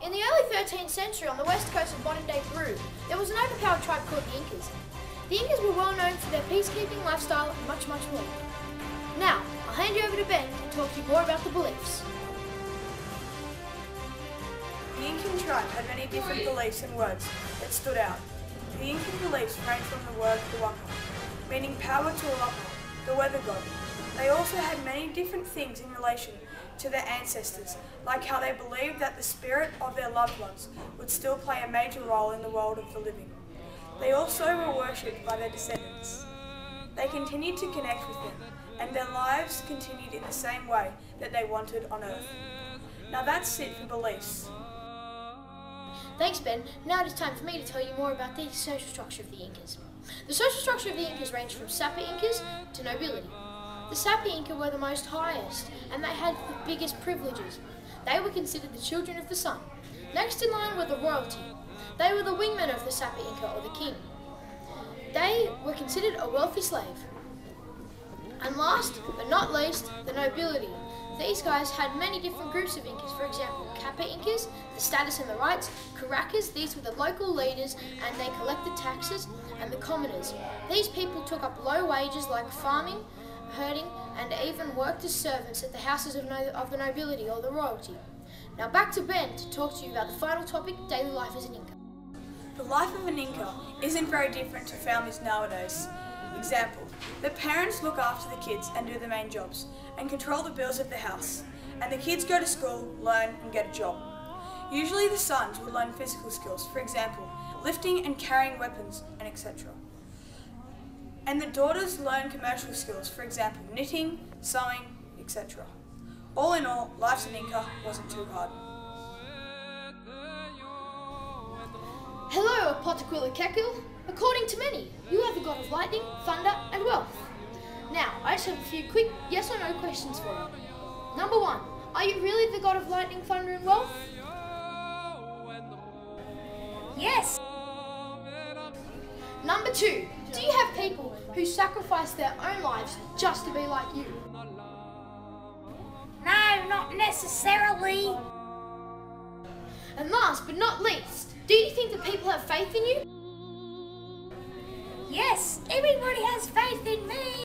In the early 13th century on the west coast of modern-day Peru, there was an overpowered tribe called the Incas. The Incas were well known for their peacekeeping lifestyle and much, much more. Now, I'll hand you over to Ben to talk to you more about the beliefs. The Incan tribe had many different beliefs and words that stood out. The Incan beliefs ranged from the word Brunker, meaning power to Ollie, the weather god. They also had many different things in relation to their ancestors, like how they believed that the spirit of their loved ones would still play a major role in the world of the living. They also were worshipped by their descendants. They continued to connect with them, and their lives continued in the same way that they wanted on Earth. Now that's it for beliefs. Thanks, Ben. Now it is time for me to tell you more about the social structure of the Incas. The social structure of the Incas ranged from Sapa Incas to nobility. The Sapa Inca were the most highest, and they had the biggest privileges. They were considered the children of the sun. Next in line were the royalty. They were the wingmen of the Sapa Inca, or the king. They were considered a wealthy slave. And last, but not least, the nobility. These guys had many different groups of Incas. For example, Kappa Incas, the status and the rights; Caracas, these were the local leaders and they collected taxes; and the commoners. These people took up low wages like farming, herding, and even worked as servants at the houses of the nobility or the royalty. Now back to Ben to talk to you about the final topic, daily life as an Inca. The life of an Inca isn't very different to families nowadays. Example, the parents look after the kids and do the main jobs and control the bills of the house, and the kids go to school, learn and get a job. Usually the sons will learn physical skills, for example, lifting and carrying weapons and etc. And the daughters learn commercial skills, for example, knitting, sewing, etc. All in all, life as an Inca wasn't too hard. Hello, Apotequilla. According to many, you are the god of lightning, thunder, and wealth. Now, I just have a few quick yes or no questions for you. Number 1, are you really the god of lightning, thunder, and wealth? Yes. Number 2, do you have people who sacrifice their own lives just to be like you? No, not necessarily. And last but not least, do you think that people have faith in you? Yes, everybody has faith in me.